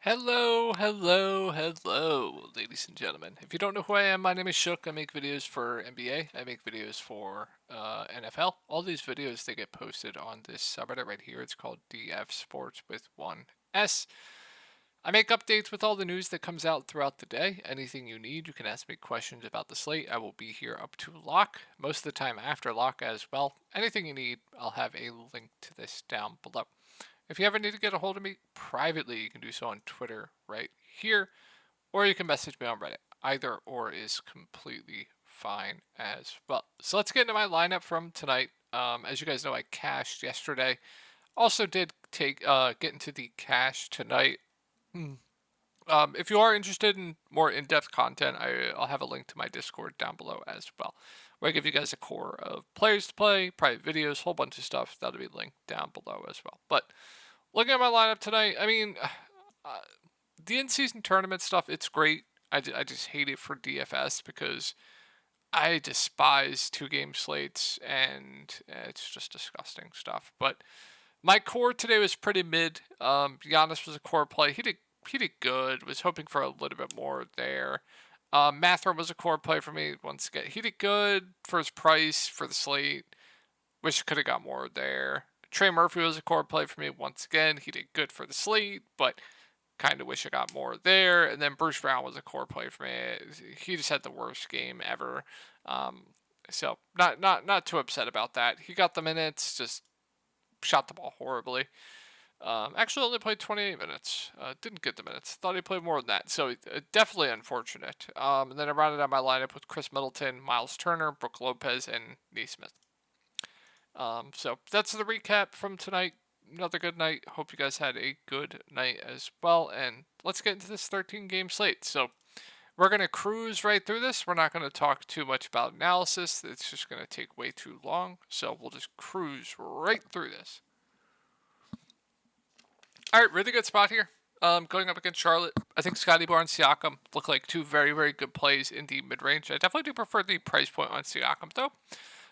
Hello, ladies and gentlemen. If you don't know who I am, my name is Shook. I make videos for NBA. I make videos for NFL. All these videos they get posted on this subreddit right here. It's called DF Sports with one S. I make updates with all the news that comes out throughout the day. Anything you need, you can ask me questions about the slate. I will be here up to lock, most of the time after lock as well. Anything you need, I'll have a link to this down below. If you ever need to get a hold of me privately, you can do so on Twitter right here, or you can message me on Reddit. Either or is completely fine as well. So let's get into my lineup from tonight. As you guys know, I cashed yesterday. Also did take get into the cash tonight. Hmm. If you are interested in more in-depth content, I'll have a link to my Discord down below as well, where I give you guys a core of players to play, private videos, whole bunch of stuff. That'll be linked down below as well. But looking at my lineup tonight, I mean, uh, the in-season tournament stuff, it's great. I just hate it for DFS because I despise two-game slates, and it's just disgusting stuff. But my core today was pretty mid. Giannis was a core play. He did good. Was hoping for a little bit more there. Mathurin was a core play for me once again. He did good for his price for the slate. Wish I could have got more there. Trey Murphy was a core play for me once again. He did good for the slate, but kind of wish I got more there. And then Bruce Brown was a core play for me. He just had the worst game ever. Um, so not too upset about that. He got the minutes, just shot the ball horribly. Actually only played 28 minutes. Didn't get the minutes. Thought he played more than that. So definitely unfortunate. And then I rounded out my lineup with Chris Middleton, Miles Turner, Brooke Lopez, and Neesmith. So that's the recap from tonight. Another good night. Hope you guys had a good night as well. And let's get into this 13 game slate. So we're going to cruise right through this. We're not going to talk too much about analysis. It's just going to take way too long. So we'll just cruise right through this. All right, really good spot here. Going up against Charlotte, I think Scotty Barnes, Siakam look like two very, very good plays in the mid range. I definitely do prefer the price point on Siakam though.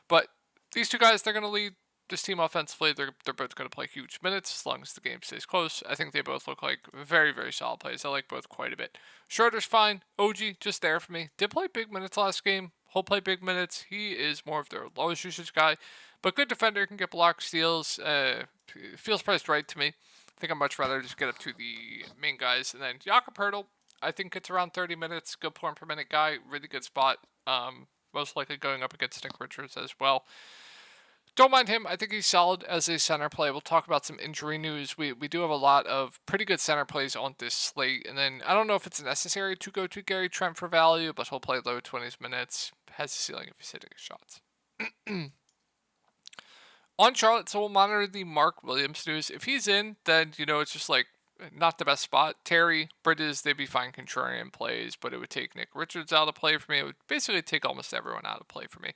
But these two guys, they're going to lead this team offensively. They're both going to play huge minutes as long as the game stays close. I think they both look like very, very solid plays. I like both quite a bit. Schroeder's fine. OG, just there for me. Did play big minutes last game. He'll play big minutes. He is more of their lowest usage guy. But good defender, can get block steals. Feels priced right to me. I think I'd much rather just get up to the main guys. And then Jakob Pertl, I think it's around 30 minutes. Good point per minute guy. Really good spot. Most likely going up against Nick Richards as well. Don't mind him. I think he's solid as a center play. We'll talk about some injury news. We do have a lot of pretty good center plays on this slate. And then I don't know if it's necessary to go to Gary Trent for value, but he'll play low 20s minutes. Has a ceiling if he's hitting his shots. On Charlotte, so we'll monitor the Mark Williams news. If he's in, then, it's just like not the best spot. Terry, Bridges, they'd be fine contrarian plays, but it would take Nick Richards out of play for me. It would basically take almost everyone out of play for me.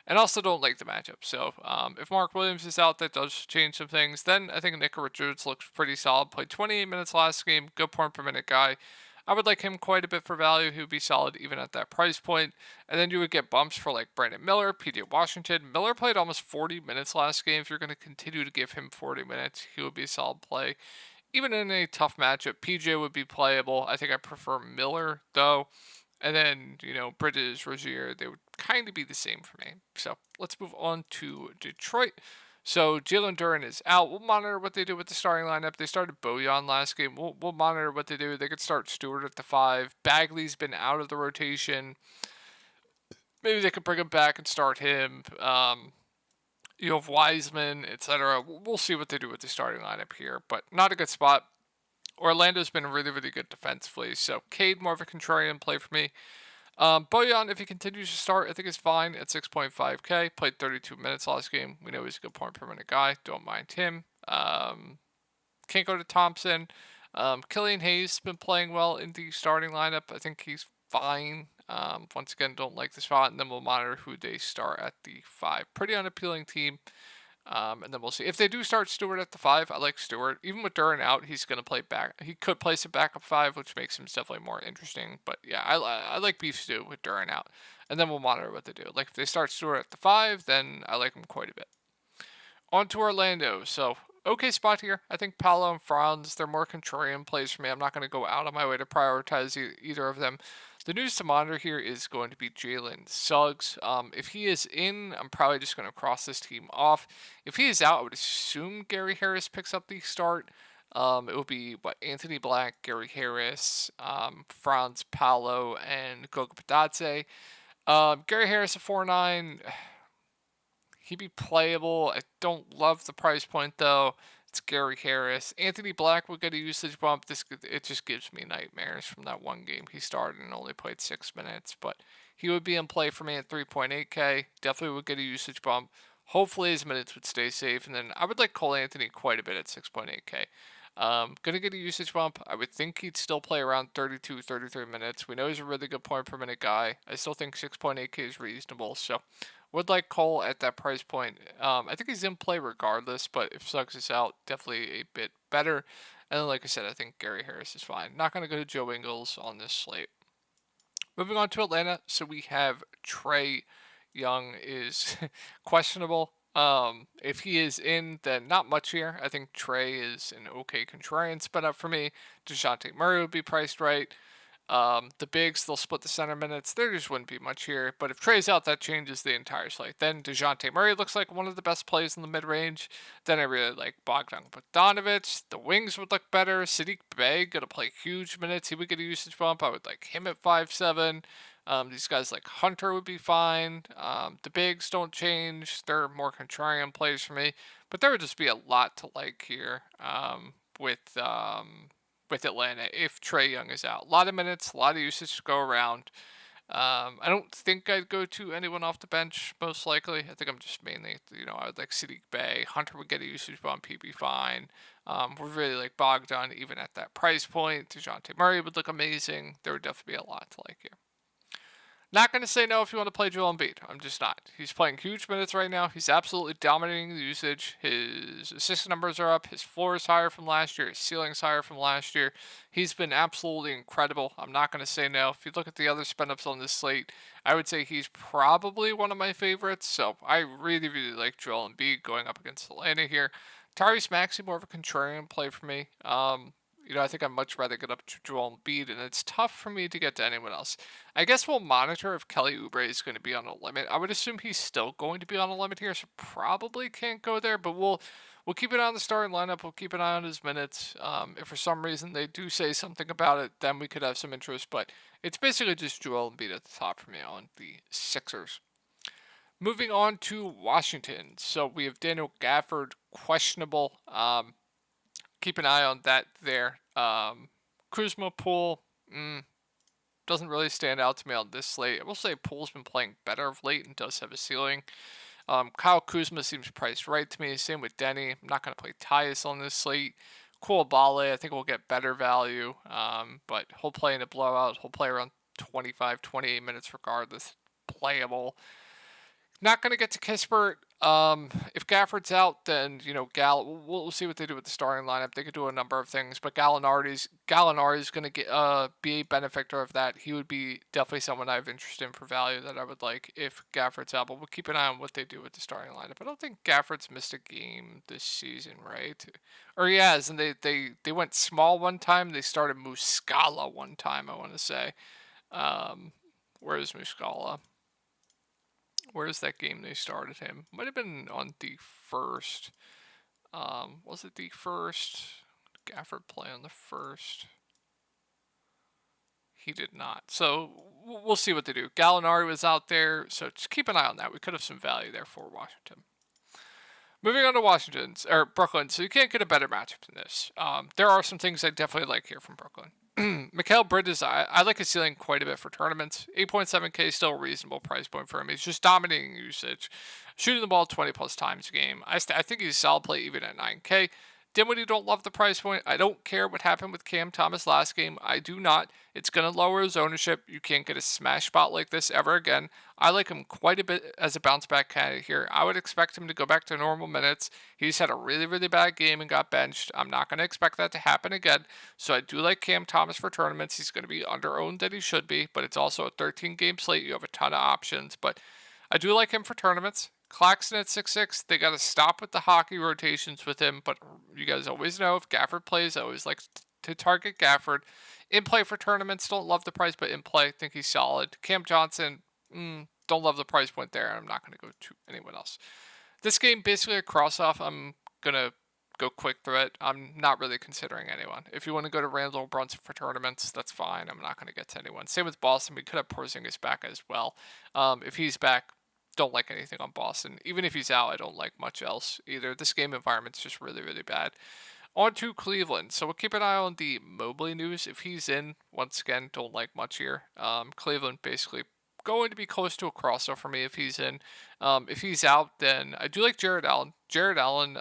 And also don't like the matchup. So if Mark Williams is out, that does change some things. Then I think Nick Richards looks pretty solid. Played 28 minutes last game. Good point per minute guy. I would like him quite a bit for value. He would be solid even at that price point. And then you would get bumps for like Brandon Miller, PJ Washington. Miller played almost 40 minutes last game. If you're going to continue to give him 40 minutes, he would be a solid play. Even in a tough matchup, PJ would be playable. I think I prefer Miller though. And then, Bridges, Rozier, they would kind of be the same for me. So let's move on to Detroit. So Jalen Duren is out. We'll monitor what they do with the starting lineup. They started Bojan last game. We'll monitor what they do. They could start Stewart at the 5. Bagley's been out of the rotation. Maybe they could bring him back and start him. You have Wiseman, etc. We'll see what they do with the starting lineup here, but not a good spot. Orlando's been really, really good defensively. So Cade, more of a contrarian play for me. Bojan, if he continues to start, I think is fine at 6.5K. Played 32 minutes last game. We know he's a good point per minute guy. Don't mind him. Can't go to Thompson. Killian Hayes has been playing well in the starting lineup. I think he's fine. Once again, don't like the spot. And then we'll monitor who they start at the 5. Pretty unappealing team. And then we'll see. If they do start Stewart at the 5, I like Stewart. Even with Duren out, he's going to play back. He could place a backup 5, which makes him definitely more interesting. But yeah, I like Beef Stew with Duren out. And then we'll monitor what they do. Like if they start Stewart at the 5, then I like him quite a bit. On to Orlando. So okay spot here. I think Paolo and Franz, they're more contrarian plays for me. I'm not going to go out of my way to prioritize either of them. The news to monitor here is going to be Jalen Suggs. If he is in, I'm probably just going to cross this team off. If he is out, I would assume Gary Harris picks up the start. It will be Anthony Black, Gary Harris, Franz Paolo, and Goga Padadze. Gary Harris at 4.9. He'd be playable. I don't love the price point though. It's Gary Harris. Anthony Black would get a usage bump. It just gives me nightmares from that one game he started and only played 6 minutes. But he would be in play for me at 3.8K. Definitely would get a usage bump. Hopefully his minutes would stay safe. And then I would like Cole Anthony quite a bit at 6.8K. Gonna get a usage bump. I would think he'd still play around 32, 33 minutes. We know he's a really good point per minute guy. I still think 6.8K is reasonable. So would like Cole at that price point. I think he's in play regardless, but if Suggs is out, definitely a bit better. And then, like I said, I think Gary Harris is fine. Not going to go to Joe Ingles on this slate. Moving on to Atlanta, so we have Trae Young is questionable. If he is in, then not much here. I think Trae is an okay contrarian spin up for me. DeJounte Murray would be priced right. The bigs, they'll split the center minutes. There just wouldn't be much here. But if Trey's out, that changes the entire slate. Then DeJounte Murray looks like one of the best plays in the mid-range. Then I really like Bogdan Bogdanovic. The wings would look better. Sadiq Bey going to play huge minutes. He would get a usage bump. I would like him at 5.7. These guys like Hunter would be fine. The bigs don't change. They're more contrarian plays for me. But there would just be a lot to like here with Atlanta if Trae Young is out. A lot of minutes, a lot of usage to go around. I don't think I'd go to anyone off the bench, most likely. I think I'm just mainly, I would like Sadiq Bey. Hunter would get a usage bump, he'd be fine. We really like Bogdan, even at that price point. DeJounte Murray would look amazing. There would definitely be a lot to like here. Not going to say no if you want to play Joel Embiid. I'm just not. He's playing huge minutes right now. He's absolutely dominating the usage. His assist numbers are up. His floor is higher from last year. His ceiling's higher from last year. He's been absolutely incredible. I'm not going to say no. If you look at the other spin-ups on this slate, I would say he's probably one of my favorites. So I really, really like Joel Embiid going up against Atlanta here. Tyrese Maxey, more of a contrarian play for me. I think I'd much rather get up to Joel Embiid, and it's tough for me to get to anyone else. I guess we'll monitor if Kelly Oubre is going to be on a limit. I would assume he's still going to be on a limit here, so probably can't go there, but we'll keep an eye on the starting lineup. We'll keep an eye on his minutes. If for some reason they do say something about it, then we could have some interest, but it's basically just Joel Embiid at the top for me on the Sixers. Moving on to Washington. So we have Daniel Gafford, questionable. Keep an eye on that there. Kuzma, Poole, doesn't really stand out to me on this slate. I will say Poole's been playing better of late and does have a ceiling. Kyle Kuzma seems priced right to me. Same with Denny. I'm not going to play Tyus on this slate. Koulibaly, I think we'll get better value, but he'll play in a blowout. He'll play around 25, 28 minutes regardless. Playable. Not going to get to Kispert. If Gafford's out, then, we'll see what they do with the starting lineup. They could do a number of things, but Gallinari's going to be a benefactor of that. He would be definitely someone I have interest in for value that I would like if Gafford's out, but we'll keep an eye on what they do with the starting lineup. I don't think Gafford's missed a game this season, right? Or he has, and they went small one time. They started Muscala one time, I want to say. Where is Muscala? Where's that game they started him? Might have been on the first. Was it the first? Gafford play on the first? He did not. So we'll see what they do. Gallinari was out there, so just keep an eye on that. We could have some value there for Washington. Moving on to Brooklyn. So you can't get a better matchup than this. There are some things I definitely like here from Brooklyn. Mikal Bridges, I like his ceiling quite a bit for tournaments. 8.7K still a reasonable price point for him. He's just dominating usage, shooting the ball 20 plus times a game. I think he's a solid play even at 9K. Dinwiddie, don't love the price point. I don't care what happened with Cam Thomas last game. I do not. It's going to lower his ownership. You can't get a smash spot like this ever again. I like him quite a bit as a bounce back candidate here. I would expect him to go back to normal minutes. He's had a really, really bad game and got benched. I'm not going to expect that to happen again. So I do like Cam Thomas for tournaments. He's going to be under-owned than he should be, but it's also a 13-game slate. You have a ton of options, but I do like him for tournaments. Claxton at 6'6", they got to stop with the hockey rotations with him, but you guys always know if Gafford plays, I always like to target Gafford. In play for tournaments, don't love the price, but in play, think he's solid. Cam Johnson, don't love the price point there, and I'm not going to go to anyone else. This game, basically a cross-off. I'm going to go quick through it. I'm not really considering anyone. If you want to go to Randall Brunson for tournaments, that's fine. I'm not going to get to anyone. Same with Boston. We could have Porzingis back as well. If he's back, don't like anything on Boston. Even if he's out, I don't like much else either. This game environment's just really, really bad. On to Cleveland. So we'll keep an eye on the Mobley news. If he's in, once again, don't like much here. Cleveland basically going to be close to a crossover for me if he's in. If he's out, then I do like Jared Allen. Jared Allen,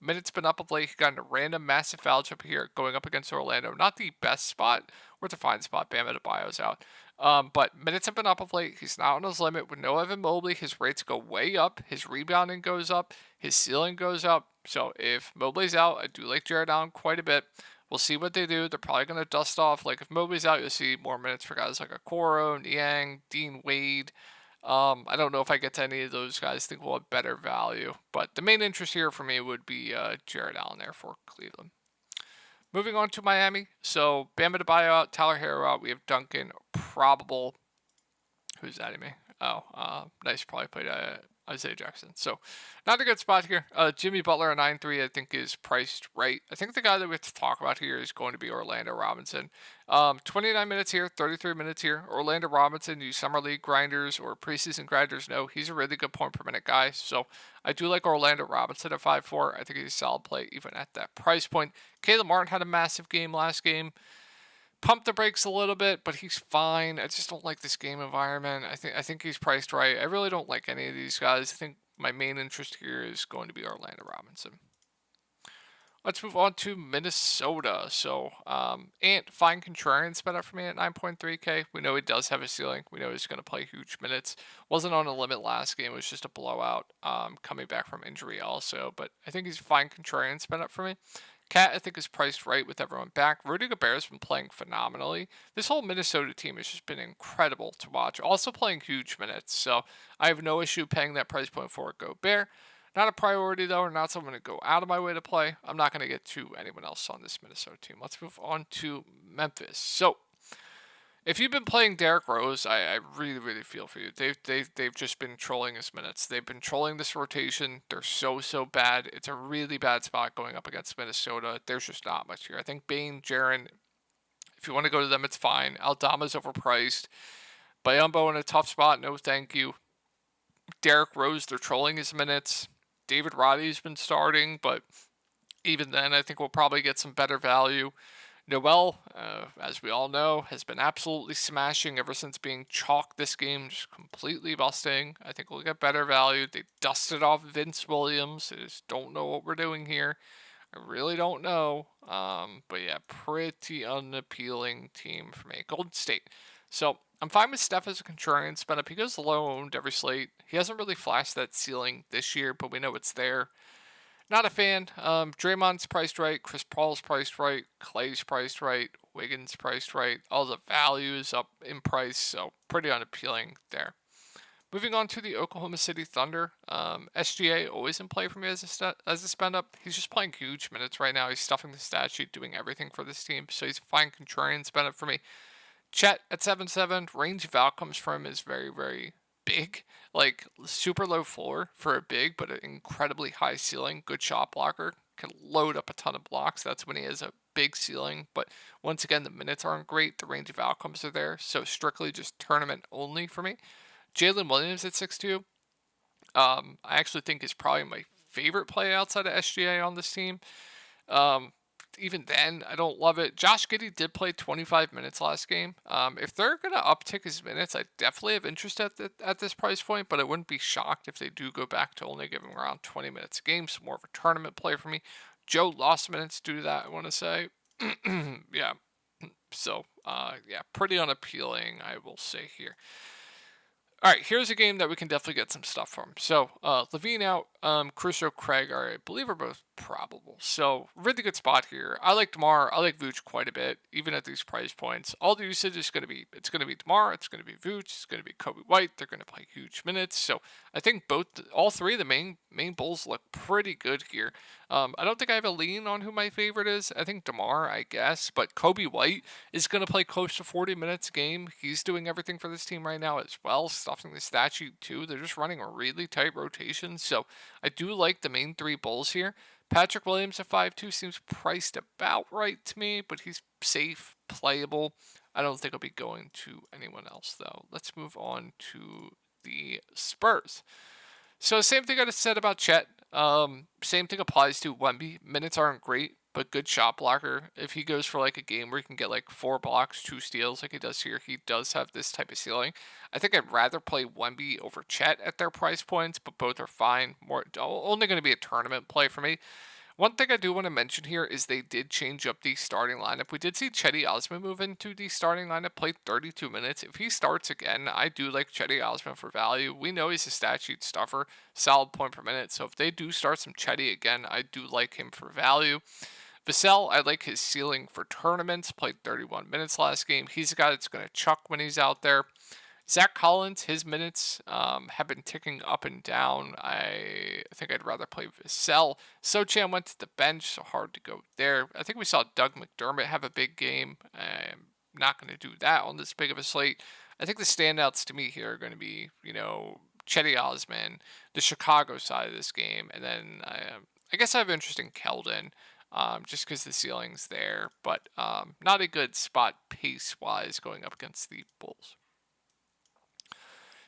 minutes been up of late. He got in a random massive foul trip here going up against Orlando. Not the best spot or the fine spot. Bam Adebayo's out. But minutes have been up of late. He's not on his limit. With no Evan Mobley, his rates go way up. His rebounding goes up. His ceiling goes up. So if Mobley's out, I do like Jared Allen quite a bit. We'll see what they do. They're probably going to dust off. Like if Mobley's out, you'll see more minutes for guys like Okoro, Niang, Dean Wade. I don't know if I get to any of those guys. I think we'll have better value. But the main interest here for me would be Jared Allen there for Cleveland. Moving on to Miami. So Bam Adebayo out, Tyler Herro out. We have Duncan, probable. Who's adding me? Oh, nice. Probably played Isaiah Jackson. So not a good spot here. Jimmy Butler at 9-3 I think is priced right. I think the guy that we have to talk about here is going to be Orlando Robinson. 29 minutes here, 33 minutes here. Orlando Robinson, you summer league grinders or preseason grinders know he's a really good point per minute guy. So I do like Orlando Robinson at 5-4. I think he's a solid play even at that price point. Caleb Martin had a massive game last game. Pump the brakes a little bit, but he's fine. I just don't like this game environment. I think he's priced right. I really don't like any of these guys. I think my main interest here is going to be Orlando Robinson. Let's move on to Minnesota. So, Ant Fine Contrarian spent up for me at 9.3K. We know he does have a ceiling. We know he's going to play huge minutes. Wasn't on a limit last game. It was just a blowout coming back from injury also. But I think he's Fine Contrarian spent up for me. Cat, I think, is priced right with everyone back. Rudy Gobert's been playing phenomenally. This whole Minnesota team has just been incredible to watch. Also playing huge minutes. So I have no issue paying that price point for Gobert. Not a priority, though, or not someone to go out of my way to play. I'm not going to get to anyone else on this Minnesota team. Let's move on to Memphis. So if you've been playing Derrick Rose, I really, really feel for you. They've just been trolling his minutes. They've been trolling this rotation. They're so bad. It's a really bad spot going up against Minnesota. There's just not much here. I think Bane, Jaren, if you want to go to them, it's fine. Aldama's overpriced. Biyombo in a tough spot, no thank you. Derrick Rose, they're trolling his minutes. David Roddy's been starting, but even then, I think we'll probably get some better value. Noel, as we all know, has been absolutely smashing ever since being chalked this game, just completely busting. I think we'll get better value. They dusted off Vince Williams. I just don't know what we're doing here. I really don't know. But yeah, pretty unappealing team for me. Golden State. So I'm fine with Steph as a contrarian spin up. He goes low owned every slate. He hasn't really flashed that ceiling this year, but we know it's there. Not a fan. Draymond's priced right. Chris Paul's priced right. Clay's priced right. Wiggins priced right. All the values up in price, so pretty unappealing there. Moving on to the Oklahoma City Thunder. SGA always in play for me as a spend up. He's just playing huge minutes right now. He's stuffing the stat sheet, doing everything for this team, so he's a fine contrarian spend up for me. Chet at 7-7. Range of outcomes for him is very, very big. Like, super low floor for a big, but an incredibly high ceiling. Good shot blocker. Can load up a ton of blocks. That's when he has a big ceiling. But once again, the minutes aren't great. The range of outcomes are there. So strictly just tournament only for me. Jalen Williams at 6-2. I actually think is probably my favorite play outside of SGA on this team. Even then, I don't love it. Josh Giddey did play 25 minutes last game. If they're going to uptick his minutes, I definitely have interest at this price point, but I wouldn't be shocked if they do go back to only giving around 20 minutes a game. So more of a tournament play for me. Joe lost minutes due to that, I want to say. Yeah. So, yeah, pretty unappealing, I will say here. All right, here's a game that we can definitely get some stuff from. So, Levine out, Crusoe, Craig I believe are both probable. So really good spot here. I like DeMar. I like Vooch quite a bit, even at these price points. All the usage is it's gonna be DeMar, it's gonna be Vooch, it's gonna be Kobe White. They're gonna play huge minutes. So I think all three of the main Bulls look pretty good here. I don't think I have a lean on who my favorite is. I think DeMar, I guess, but Kobe White is going to play close to 40 minutes a game. He's doing everything for this team right now as well, stuffing the stat sheet too. They're just running a really tight rotation, so I do like the main three Bulls here. Patrick Williams at 5'2" seems priced about right to me, but he's safe, playable. I don't think I'll be going to anyone else, though. Let's move on to the Spurs. So same thing I said about Chet. Same thing applies to Wemby. Minutes aren't great, but good shot blocker. If he goes for like a game where he can get like 4 blocks, 2 steals like he does here, he does have this type of ceiling. I think I'd rather play Wemby over Chet at their price points, but both are fine. Only going to be a tournament play for me. One thing I do want to mention here is they did change up the starting lineup. We did see Chetty Osman move into the starting lineup, played 32 minutes. If he starts again, I do like Chetty Osman for value. We know he's a stat sheet stuffer, solid point per minute. So if they do start some Chetty again, I do like him for value. Vassell, I like his ceiling for tournaments. Played 31 minutes last game. He's a guy that's going to chuck when he's out there. Zach Collins, his minutes have been ticking up and down. I think I'd rather play Vassell. Sochan went to the bench, so hard to go there. I think we saw Doug McDermott have a big game. I'm not going to do that on this big of a slate. I think the standouts to me here are going to be, Chetty Osman, the Chicago side of this game, and then I guess I have interest in Keldon. Just because the ceiling's there, but not a good spot pace-wise going up against the Bulls.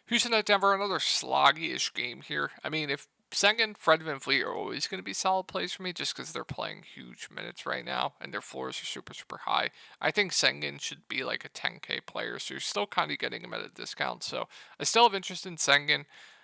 Houston at Denver, another sloggy-ish game here. I mean, if Sengun, Fred VanVleet are always going to be solid plays for me just because they're playing huge minutes right now and their floors are super, super high. I think Sengun should be like a 10K player, so you're still kind of getting him at a discount. So I still have interest in Sengun.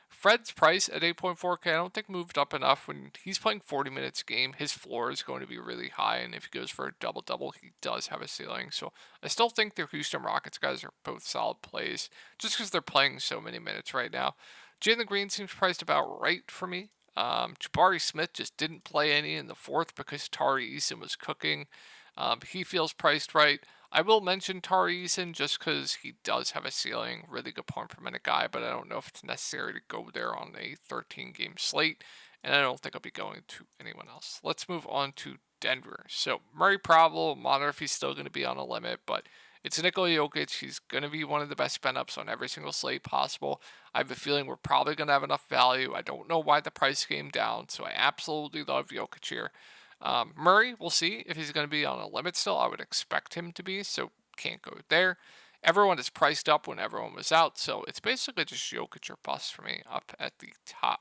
Fred's price at 8.4K, I don't think moved up enough. When he's playing 40 minutes a game, his floor is going to be really high, and if he goes for a double-double, he does have a ceiling. So I still think the Houston Rockets guys are both solid plays, just because they're playing so many minutes right now. Jalen Green seems priced about right for me. Jabari Smith just didn't play any in the fourth because Tari Eason was cooking. He feels priced right. I will mention Tari Eason just because he does have a ceiling, really good point per minute guy, but I don't know if it's necessary to go there on a 13-game slate, and I don't think I'll be going to anyone else. Let's move on to Denver. So Murray probable, monitor if he's still going to be on a limit, but it's Nikola Jokic. He's going to be one of the best spin ups on every single slate possible. I have a feeling we're probably going to have enough value. I don't know why the price came down, so I absolutely love Jokic here. Murray, we'll see if he's going to be on a limit still. I would expect him to be, so can't go there. Everyone is priced up when everyone was out, so it's basically just Jokic or bust for me up at the top.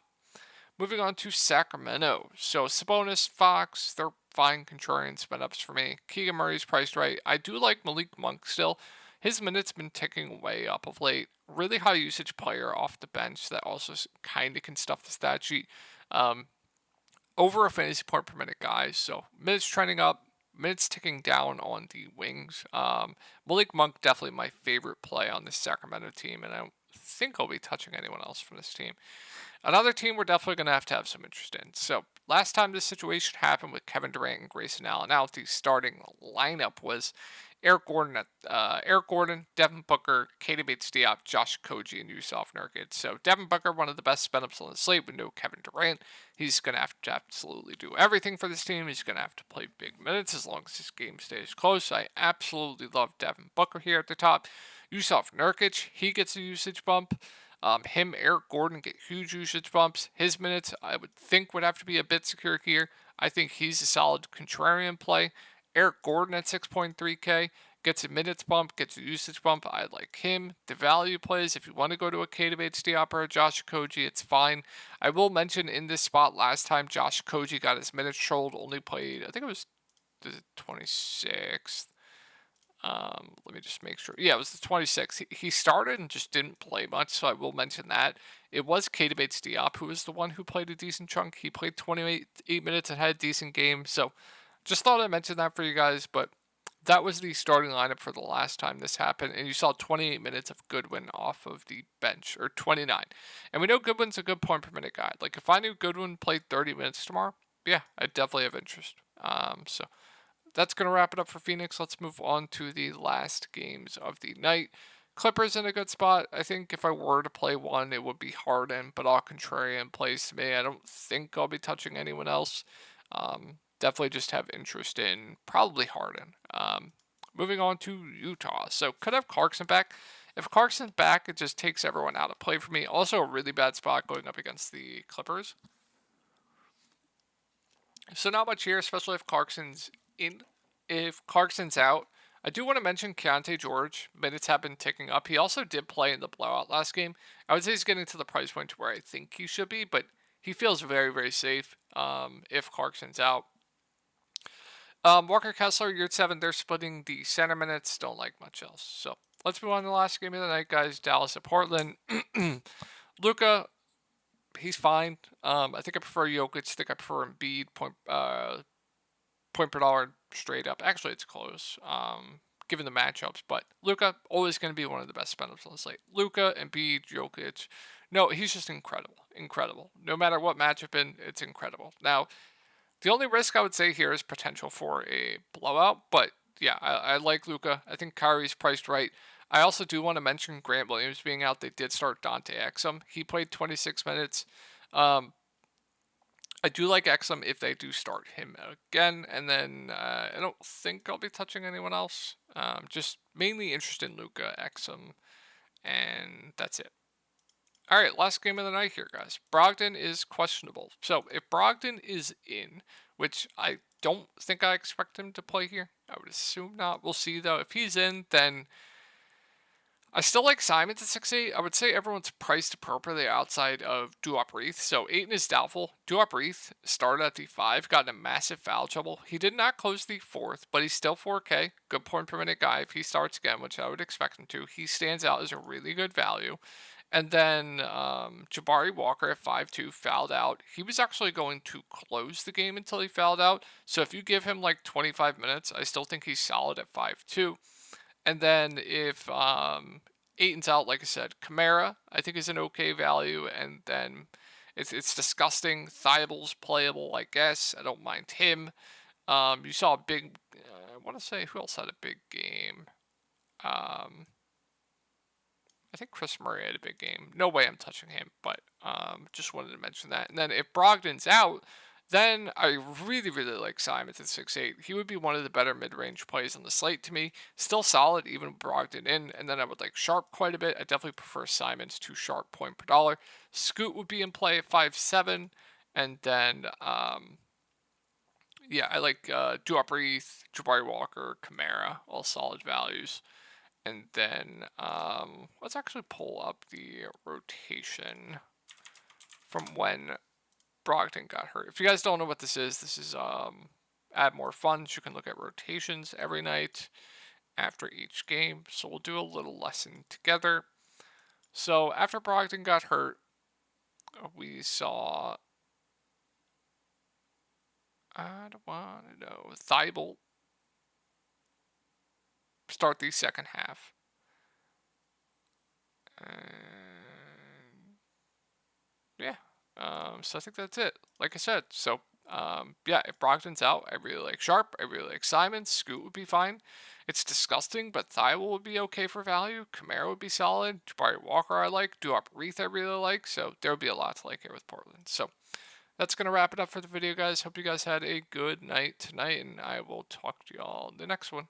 Moving on to Sacramento. So Sabonis, Fox, they're fine contrarian spin ups for me. Keegan Murray's priced right. I do like Malik Monk still. His minutes been ticking way up of late. Really high usage player off the bench that also kind of can stuff the stat sheet. Over a fantasy point per minute guy. So minutes trending up, minutes ticking down on the wings. Malik Monk definitely my favorite play on this Sacramento team, and I don't think I'll be touching anyone else from this team. Another team we're definitely going to have some interest in. So last time this situation happened with Kevin Durant and Grayson Allen out, the starting lineup was Eric Gordon, Devin Booker, Katie Bates-Diop, Josh Okogie, and Yusuf Nurkic. So Devin Booker, one of the best spin-ups on the slate with no Kevin Durant. He's going to have to absolutely do everything for this team. He's going to have to play big minutes as long as his game stays close. I absolutely love Devin Booker here at the top. Yusuf Nurkic, he gets a usage bump. Eric Gordon get huge usage bumps. His minutes, I would think, would have to be a bit secure here. I think he's a solid contrarian play. Eric Gordon at 6.3K gets a minutes bump, gets a usage bump. I like him. The value plays, if you want to go to a Katie Bates-Diop or a Josh Okogie, it's fine. I will mention in this spot last time Josh Okogie got his minutes trolled, only played, I think it was the 26th. Let me just make sure. Yeah, it was the 26th. He started and just didn't play much, so I will mention that. It was Katie Bates-Diop who was the one who played a decent chunk. He played 28 minutes and had a decent game, so just thought I'd mention that for you guys, but That was the starting lineup for the last time this happened, and you saw 28 minutes of Goodwin off of the bench, or 29. And we know Goodwin's a good point per minute guy. Like, if I knew Goodwin played 30 minutes tomorrow, yeah, I'd definitely have interest. So that's going to wrap it up for Phoenix. Let's move on to the last games of the night. Clippers in a good spot. I think if I were to play one, it would be Harden, but all contrarian plays to me. I don't think I'll be touching anyone else. Definitely just have interest in probably Harden. Moving on to Utah. So could have Clarkson back. If Clarkson's back, it just takes everyone out of play for me. Also a really bad spot going up against the Clippers. So not much here, especially if Clarkson's in. If Clarkson's out, I do want to mention Keontae George. Minutes have been ticking up. He also did play in the blowout last game. I would say he's getting to the price point where I think he should be, but he feels very, very safe if Clarkson's out. Walker Kessler, year 7, they're splitting the center minutes. Don't like much else. So let's move on to the last game of the night, guys. Dallas at Portland. Luka, he's fine. I think I prefer Jokic. I think I prefer Embiid. Point per dollar straight up. Actually, it's close. Given the matchups, but Luka always going to be one of the best spenders on the slate. Luka, Embiid, Jokic. No, he's just incredible. No matter what matchup it's incredible. Now, the only risk I would say here is potential for a blowout, but yeah, I like Luka. I think Kyrie's priced right. I also do want to mention Grant Williams being out. They did start Dante Exum. He played 26 minutes. I do like Exum if they do start him again, and then I don't think I'll be touching anyone else. Just mainly interested in Luka, Exum, and that's it. All right, last game of the night here, guys. Brogdon is questionable. So if Brogdon is in, which I don't think I expect him to play here, I would assume not. We'll see, though. If he's in, then I still like Simons at 6'8". I would say everyone's priced appropriately outside of Duop Reith. So Ayton is doubtful. Duop Reith started at the 5, got in a massive foul trouble. He did not close the 4th, but he's still 4K. Good point per minute guy if he starts again, which I would expect him to. He stands out as a really good value. And then Jabari Walker at 5'2", fouled out. He was actually going to close the game until he fouled out. So if you give him like 25 minutes, I still think he's solid at 5'2". And then if Ayton's out, like I said, Kamara, I think is an okay value. And then it's disgusting. Thibault's playable, I guess. I don't mind him. You saw a big, I want to say, who else had a big game? I think Chris Murray had a big game. No way I'm touching him, but just wanted to mention that. And then if Brogdon's out, then I really, really like Simons at 6'8". He would be one of the better mid-range plays on the slate to me. Still solid, even with Brogdon in. And then I would like Sharp quite a bit. I definitely prefer Simons to Sharp point per dollar. Scoot would be in play at 5'7". And then, yeah, I like Duop Reith, Jabari Walker, Kamara, all solid values. And then let's actually pull up the rotation from when Brogdon got hurt. If you guys don't know what this is add more funds. You can look at rotations every night after each game. So we'll do a little lesson together. So after Brogdon got hurt, we saw, I don't want to know, Thibault start the second half. And yeah, so I think that's it. Like I said, so yeah, if Brogdon's out, I really like Sharp. I really like Simons. Scoot would be fine. It's disgusting, but Thibault would be okay for value. Kamara would be solid. Jabari Walker I like. Duop Reith I really like. So there would be a lot to like here with Portland. So that's going to wrap it up for the video, guys. Hope you guys had a good night tonight, and I will talk to y'all in the next one.